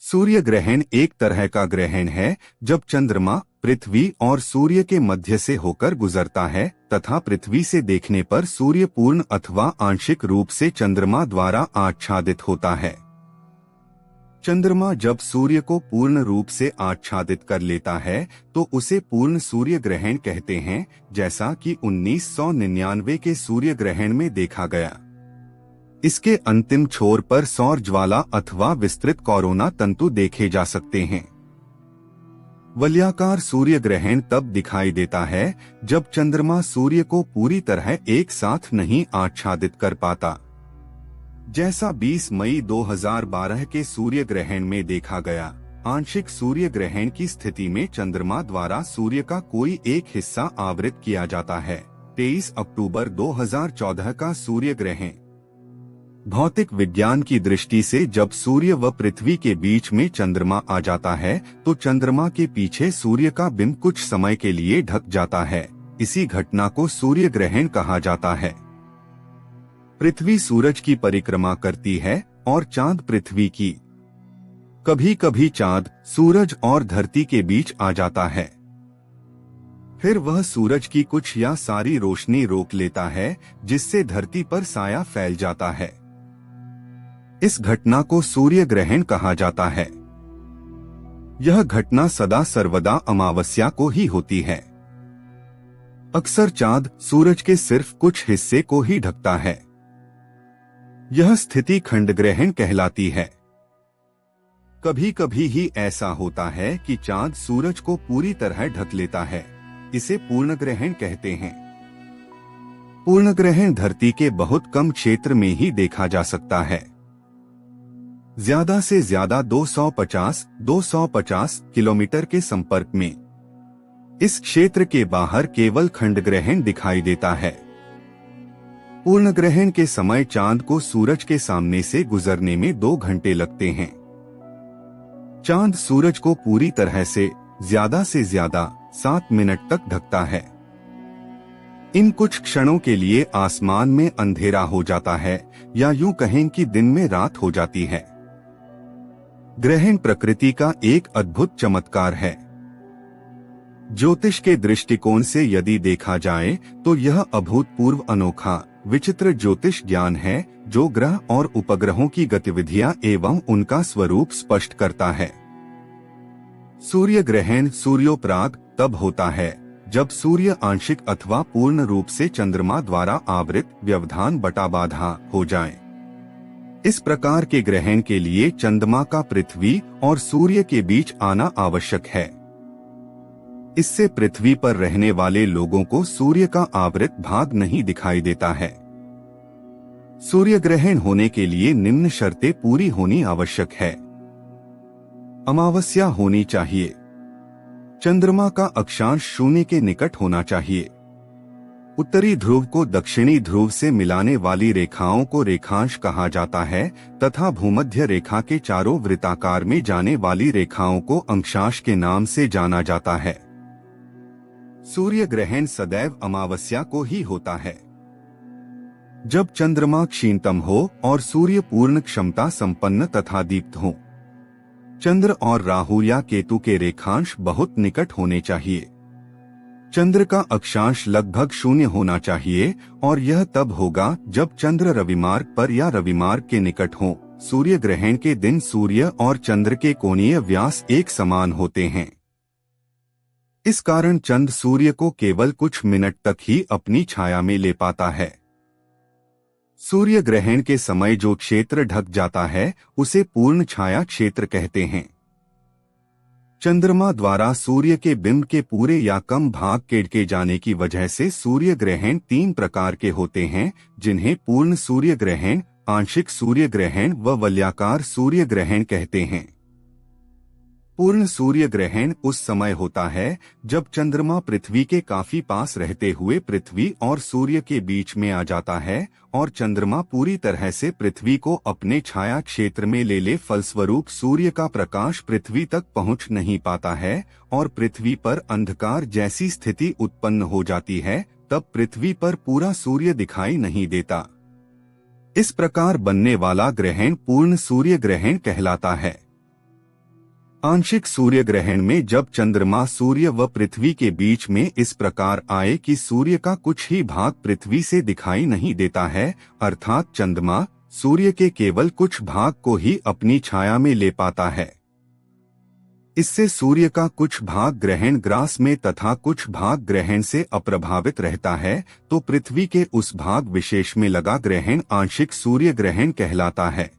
सूर्य ग्रहण एक तरह का ग्रहण है जब चंद्रमा पृथ्वी और सूर्य के मध्य से होकर गुजरता है तथा पृथ्वी से देखने पर सूर्य पूर्ण अथवा आंशिक रूप से चंद्रमा द्वारा आच्छादित होता है। चंद्रमा जब सूर्य को पूर्ण रूप से आच्छादित कर लेता है तो उसे पूर्ण सूर्य ग्रहण कहते हैं, जैसा कि 1999 के सूर्य ग्रहण में देखा गया। इसके अंतिम छोर पर सौर ज्वाला अथवा विस्तृत कोरोना तंतु देखे जा सकते हैं। वलयाकार सूर्य ग्रहण तब दिखाई देता है जब चंद्रमा सूर्य को पूरी तरह एक साथ नहीं आच्छादित कर पाता, जैसा 20 मई 2012 के सूर्य ग्रहण में देखा गया। आंशिक सूर्य ग्रहण की स्थिति में चंद्रमा द्वारा सूर्य का कोई एक हिस्सा आवृत किया जाता है। 23 अक्टूबर 2014 का सूर्य ग्रहण। भौतिक विज्ञान की दृष्टि से जब सूर्य व पृथ्वी के बीच में चंद्रमा आ जाता है तो चंद्रमा के पीछे सूर्य का बिंब कुछ समय के लिए ढक जाता है। इसी घटना को सूर्य ग्रहण कहा जाता है। पृथ्वी सूरज की परिक्रमा करती है और चांद पृथ्वी की। कभी कभी चांद सूरज और धरती के बीच आ जाता है, फिर वह सूरज की कुछ या सारी रोशनी रोक लेता है, जिससे धरती पर साया फैल जाता है। इस घटना को सूर्य ग्रहण कहा जाता है। यह घटना सदा सर्वदा अमावस्या को ही होती है। अक्सर चांद सूरज के सिर्फ कुछ हिस्से को ही ढकता है। यह स्थिति खंड ग्रहण कहलाती है। कभी कभी ही ऐसा होता है कि चांद सूरज को पूरी तरह ढक लेता है। इसे पूर्ण ग्रहण कहते हैं। पूर्ण ग्रहण धरती के बहुत कम क्षेत्र में ही देखा जा सकता है। ज्यादा से ज्यादा 250 किलोमीटर के संपर्क में। इस क्षेत्र के बाहर केवल खंड ग्रहण दिखाई देता है। पूर्ण ग्रहण के समय चांद को सूरज के सामने से गुजरने में 2 घंटे लगते हैं। चांद सूरज को पूरी तरह से ज्यादा 7 मिनट तक ढकता है। इन कुछ क्षणों के लिए आसमान में अंधेरा हो जाता है, या यूं कहें कि दिन में रात हो जाती है। ग्रहण प्रकृति का एक अद्भुत चमत्कार है। ज्योतिष के दृष्टिकोण से यदि देखा जाए तो यह अभूतपूर्व अनोखा विचित्र ज्योतिष ज्ञान है जो ग्रह और उपग्रहों की गतिविधियां एवं उनका स्वरूप स्पष्ट करता है। सूर्य ग्रहण सूर्योपराग तब होता है जब सूर्य आंशिक अथवा पूर्ण रूप से चंद्रमा द्वारा आवृत व्यवधान बटा बाधा हो जाए। इस प्रकार के ग्रहण के लिए चंद्रमा का पृथ्वी और सूर्य के बीच आना आवश्यक है। इससे पृथ्वी पर रहने वाले लोगों को सूर्य का आवृत भाग नहीं दिखाई देता है। सूर्य ग्रहण होने के लिए निम्न शर्तें पूरी होनी आवश्यक है। अमावस्या होनी चाहिए। चंद्रमा का अक्षांश शून्य के निकट होना चाहिए। उत्तरी ध्रुव को दक्षिणी ध्रुव से मिलाने वाली रेखाओं को रेखांश कहा जाता है तथा भूमध्य रेखा के चारों वृत्ताकार में जाने वाली रेखाओं को अंशांश के नाम से जाना जाता है। सूर्य ग्रहण सदैव अमावस्या को ही होता है। जब चंद्रमा क्षीणतम हो और सूर्य पूर्ण क्षमता संपन्न तथा दीप्त हो। चंद्र और राहु या केतु के रेखांश बहुत निकट होने चाहिए। चंद्र का अक्षांश लगभग 0 होना चाहिए और यह तब होगा जब चंद्र रविमार्ग पर या रविमार्ग के निकट हो। सूर्य ग्रहण के दिन सूर्य और चंद्र के कोणीय व्यास एक समान होते हैं। इस कारण चंद्र सूर्य को केवल कुछ मिनट तक ही अपनी छाया में ले पाता है। सूर्य ग्रहण के समय जो क्षेत्र ढक जाता है उसे पूर्ण छाया क्षेत्र कहते हैं। चंद्रमा द्वारा सूर्य के बिंब के पूरे या कम भाग के ढके जाने की वजह से सूर्य ग्रहण 3 प्रकार के होते हैं, जिन्हें पूर्ण सूर्य ग्रहण, आंशिक सूर्य ग्रहण व वलयाकार सूर्य ग्रहण कहते हैं। पूर्ण सूर्य ग्रहण उस समय होता है जब चंद्रमा पृथ्वी के काफी पास रहते हुए पृथ्वी और सूर्य के बीच में आ जाता है और चंद्रमा पूरी तरह से पृथ्वी को अपने छाया क्षेत्र में ले ले, फलस्वरूप सूर्य का प्रकाश पृथ्वी तक पहुंच नहीं पाता है और पृथ्वी पर अंधकार जैसी स्थिति उत्पन्न हो जाती है। तब पृथ्वी पर पूरा सूर्य दिखाई नहीं देता। इस प्रकार बनने वाला ग्रहण पूर्ण सूर्य ग्रहण कहलाता है। आंशिक सूर्य ग्रहण में जब चंद्रमा सूर्य व पृथ्वी के बीच में इस प्रकार आए कि सूर्य का कुछ ही भाग पृथ्वी से दिखाई नहीं देता है, अर्थात चंद्रमा सूर्य के केवल कुछ भाग को ही अपनी छाया में ले पाता है, इससे सूर्य का कुछ भाग ग्रहण ग्रास में तथा कुछ भाग ग्रहण से अप्रभावित रहता है, तो पृथ्वी के उस भाग विशेष में लगा ग्रहण आंशिक सूर्य ग्रहण कहलाता है।